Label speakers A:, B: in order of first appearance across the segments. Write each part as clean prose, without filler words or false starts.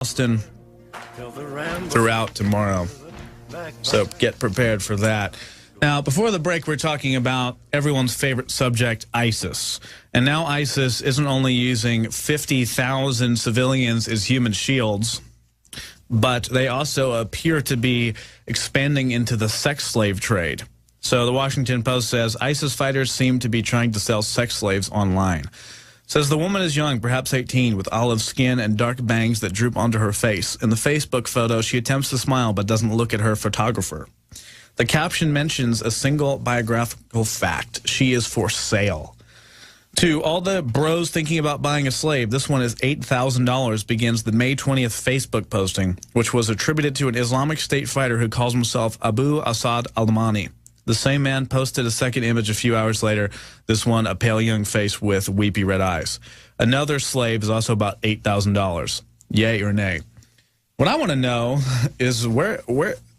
A: Austin throughout tomorrow. So get prepared for that. Now, before the break, we're talking about everyone's favorite subject, ISIS. And now ISIS isn't only using 50,000 civilians as human shields, but they also appear to be expanding into the sex slave trade. So the Washington Post says ISIS fighters seem to be trying to sell sex slaves online. Says the woman is young, perhaps 18, with olive skin and dark bangs that droop onto her face. In the Facebook photo, she attempts to smile but doesn't look at her photographer. The caption mentions a single biographical fact. She is for sale. To all the bros thinking about buying a slave, this one is $8,000, begins the May 20th Facebook posting, which was attributed to an Islamic State fighter who calls himself Abu Asad al-Mani. The same man posted a second image a few hours later, this one a pale young face with weepy red eyes. Another slave is also about $8,000. Yay or nay? What I want to know is where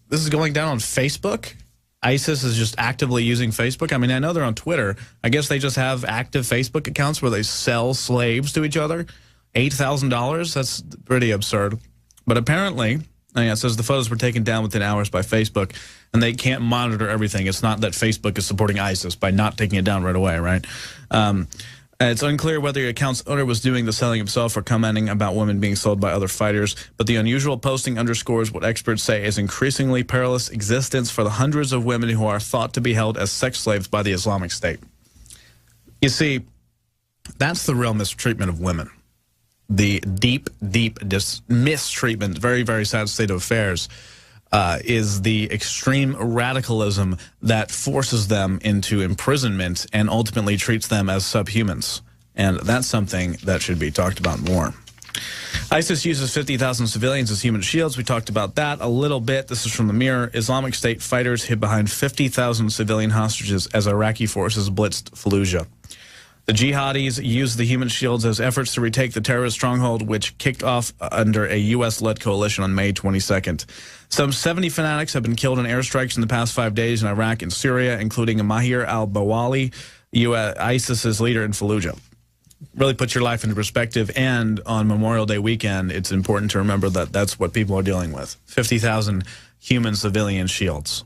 A: this is going down on Facebook. ISIS is just actively using Facebook. I mean, I know they're on Twitter. I guess they just have active Facebook accounts where they sell slaves to each other. $8,000? That's pretty absurd. But apparently, it says the photos were taken down within hours by Facebook, and they can't monitor everything. It's not that Facebook is supporting ISIS by not taking it down right away, right? It's unclear whether the account's owner was doing the selling himself or commenting about women being sold by other fighters, but the unusual posting underscores what experts say is increasingly perilous existence for the hundreds of women who are thought to be held as sex slaves by the Islamic State. You see, that's the real mistreatment of women. The deep mistreatment, very, very sad state of affairs, is the extreme radicalism that forces them into imprisonment and ultimately treats them as subhumans. And that's something that should be talked about more. ISIS uses 50,000 civilians as human shields. We talked about that a little bit. This is from the Mirror. Islamic State fighters hid behind 50,000 civilian hostages as Iraqi forces blitzed Fallujah. The jihadis used the human shields as efforts to retake the terrorist stronghold, which kicked off under a U.S.-led coalition on May 22nd. Some 70 fanatics have been killed in airstrikes in the past 5 days in Iraq and Syria, including Mahir al-Bawali, ISIS's leader in Fallujah. Really put your life into perspective, and on Memorial Day weekend, it's important to remember that that's what people are dealing with. 50,000 human civilian shields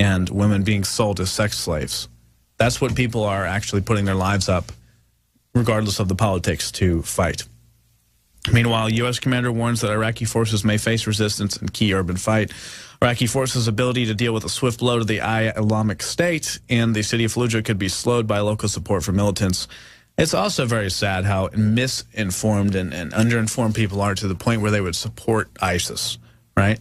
A: and women being sold as sex slaves. That's what people are actually putting their lives up, regardless of the politics, to fight. Meanwhile, U.S. commander warns that Iraqi forces may face resistance in key urban fight. Iraqi forces' ability to deal with a swift blow to the Islamic State and the city of Fallujah could be slowed by local support for militants. It's also very sad how misinformed and underinformed people are to the point where they would support ISIS, right?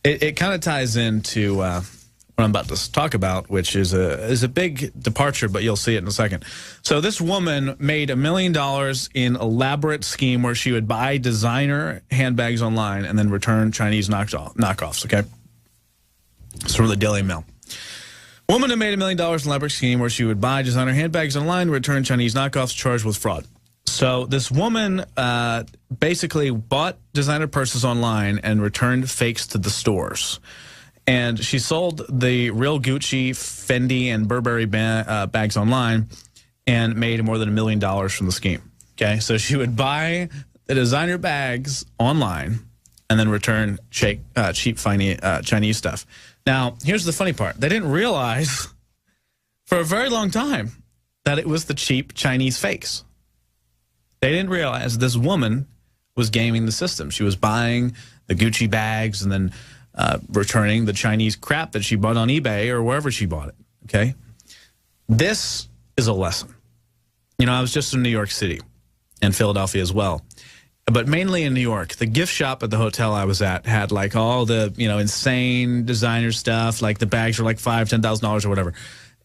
A: It kind of ties into what I'm about to talk about, which is a big departure, but you'll see it in a second. So this woman made $1 million in elaborate scheme where she would buy designer handbags online and then return Chinese knockoffs, okay? It's from the Daily Mail. Woman who made $1 million in elaborate scheme where she would buy designer handbags online, return Chinese knockoffs, charged with fraud. So this woman basically bought designer purses online and returned fakes to the stores. And she sold the real Gucci, Fendi, and Burberry bags online and made more than $1 million from the scheme. Okay, so she would buy the designer bags online and then return cheap Chinese stuff. Now, here's the funny part. They didn't realize for a very long time that it was the cheap Chinese fakes. They didn't realize this woman was gaming the system. She was buying the Gucci bags and then returning the Chinese crap that she bought on eBay or wherever she bought it, okay? This is a lesson. You know, I was just in New York City and Philadelphia as well, but mainly in New York. The gift shop at the hotel I was at had like all the, you know, insane designer stuff, like the bags were like $5,000, $10,000 or whatever.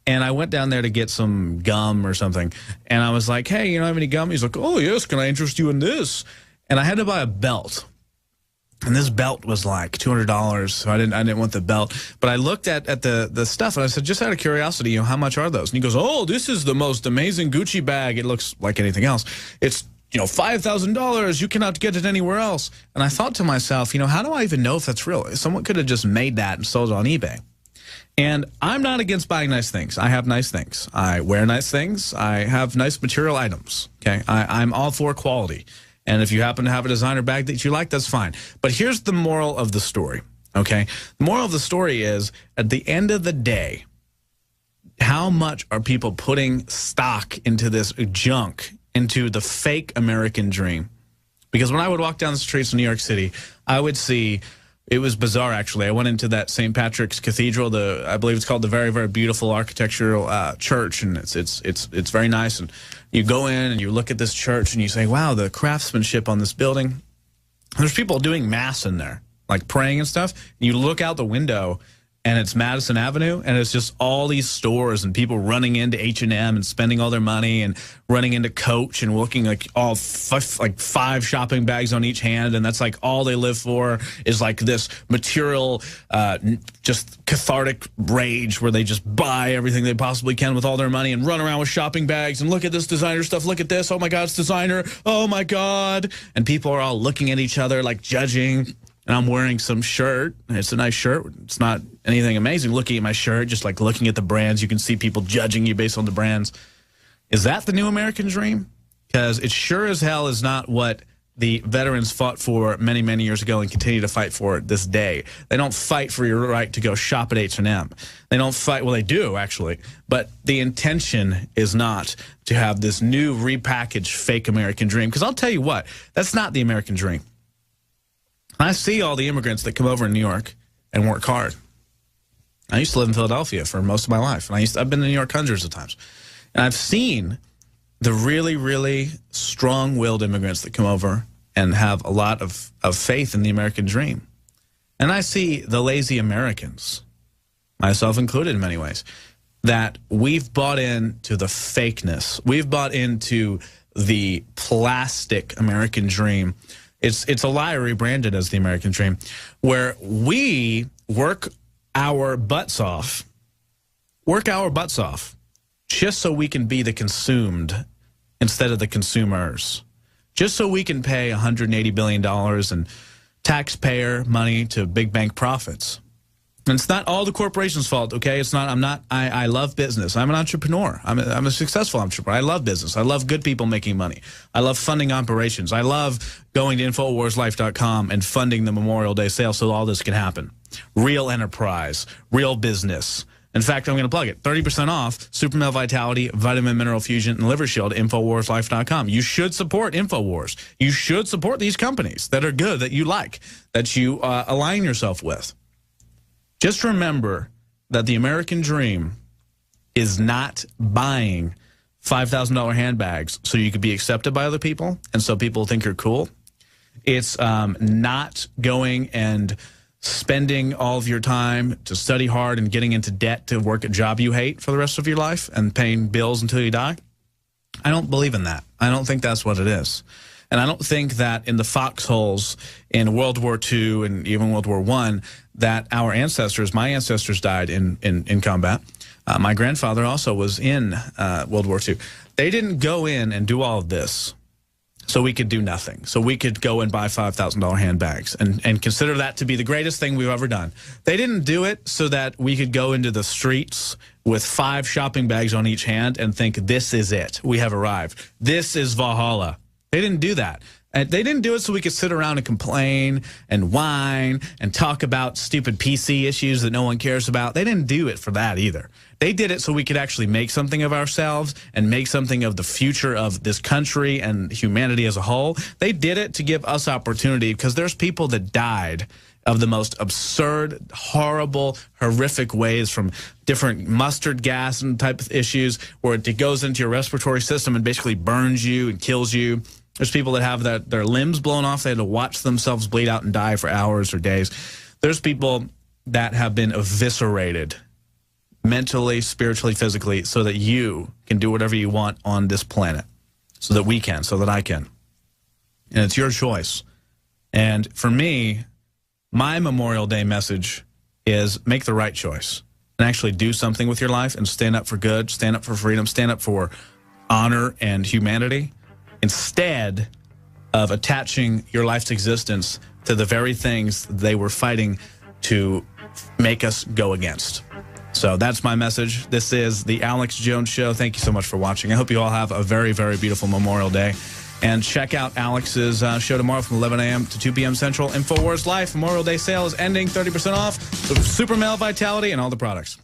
A: And I went down there to get some gum or something, and I was like, hey, you don't have any gum? He's like, oh, yes, can I interest you in this? And I had to buy a belt. And this belt was like $200, so I didn't want the belt. But I looked at the stuff, and I said, just out of curiosity, you know, how much are those? And he goes, oh, this is the most amazing Gucci bag. It looks like anything else. It's, you know, $5,000. You cannot get it anywhere else. And I thought to myself, you know, how do I even know if that's real? Someone could have just made that and sold it on eBay. And I'm not against buying nice things. I have nice things. I wear nice things. I have nice material items, okay? I'm all for quality. And if you happen to have a designer bag that you like, that's fine. But here's the moral of the story, okay? The moral of the story is, at the end of the day, how much are people putting stock into this junk, into the fake American dream? Because when I would walk down the streets of New York City, I would see, it was bizarre actually. I went into that St. Patrick's Cathedral, I believe it's called the very, very beautiful architectural church, and it's very nice. And you go in and you look at this church and you say, wow, the craftsmanship on this building. There's people doing mass in there, like praying and stuff. And you look out the window and it's Madison Avenue, and it's just all these stores and people running into H&M and spending all their money, and running into Coach and looking like like five shopping bags on each hand, and that's like all they live for is like this material, just cathartic rage where they just buy everything they possibly can with all their money and run around with shopping bags and look at this designer stuff, look at this, oh my God, it's designer, oh my God. And people are all looking at each other like judging. And I'm wearing some shirt. It's a nice shirt. It's not anything amazing. Looking at my shirt, just like looking at the brands, you can see people judging you based on the brands. Is that the new American dream? Because it sure as hell is not what the veterans fought for many, many years ago and continue to fight for this day. They don't fight for your right to go shop at H&M. They don't fight, well, they do actually, but the intention is not to have this new repackaged fake American dream. Because I'll tell you what, that's not the American dream. I see all the immigrants that come over in New York and work hard. I used to live in Philadelphia for most of my life, and I've been to New York hundreds of times. And I've seen the really, really strong-willed immigrants that come over and have a lot of faith in the American dream. And I see the lazy Americans, myself included in many ways, that we've bought into the fakeness. We've bought into the plastic American dream. It's a lie rebranded as the American dream, where we work our butts off, just so we can be the consumed instead of the consumers, just so we can pay $180 billion in taxpayer money to big bank profits. And it's not all the corporation's fault, okay? It's not, I love business. I'm an entrepreneur. I'm a successful entrepreneur. I love business. I love good people making money. I love funding operations. I love going to InfoWarsLife.com and funding the Memorial Day sale so all this can happen. Real enterprise, real business. In fact, I'm going to plug it. 30% off Super Male Vitality, Vitamin Mineral Fusion, and Liver Shield, InfoWarsLife.com. You should support InfoWars. You should support these companies that are good, that you like, that you align yourself with. Just remember that the American dream is not buying $5,000 handbags so you could be accepted by other people and so people think you're cool. It's not going and spending all of your time to study hard and getting into debt to work a job you hate for the rest of your life and paying bills until you die. I don't believe in that. I don't think that's what it is. And I don't think that in the foxholes in World War II and even World War I, that our ancestors, my ancestors died in combat. My grandfather also was in World War II. They didn't go in and do all of this so we could do nothing, so we could go and buy $5,000 handbags and consider that to be the greatest thing we've ever done. They didn't do it so that we could go into the streets with 5 shopping bags on each hand and think, this is it. We have arrived. This is Valhalla. They didn't do that. And they didn't do it so we could sit around and complain and whine and talk about stupid PC issues that no one cares about. They didn't do it for that either. They did it so we could actually make something of ourselves and make something of the future of this country and humanity as a whole. They did it to give us opportunity because there's people that died of the most absurd, horrible, horrific ways, from different mustard gas and type of issues where it goes into your respiratory system and basically burns you and kills you. There's people that have their limbs blown off. They had to watch themselves bleed out and die for hours or days. There's people that have been eviscerated mentally, spiritually, physically, so that you can do whatever you want on this planet, so that we can, so that I can. And it's your choice. And for me, my Memorial Day message is make the right choice and actually do something with your life and stand up for good, stand up for freedom, stand up for honor and humanity, instead of attaching your life's existence to the very things they were fighting to make us go against. So that's my message. This is the Alex Jones Show. Thank you so much for watching. I hope you all have a very, very beautiful Memorial Day. And check out Alex's show tomorrow from 11 a.m. to 2 p.m. Central. InfoWars Life Memorial Day sale is ending, 30% off. Super Male Vitality and all the products.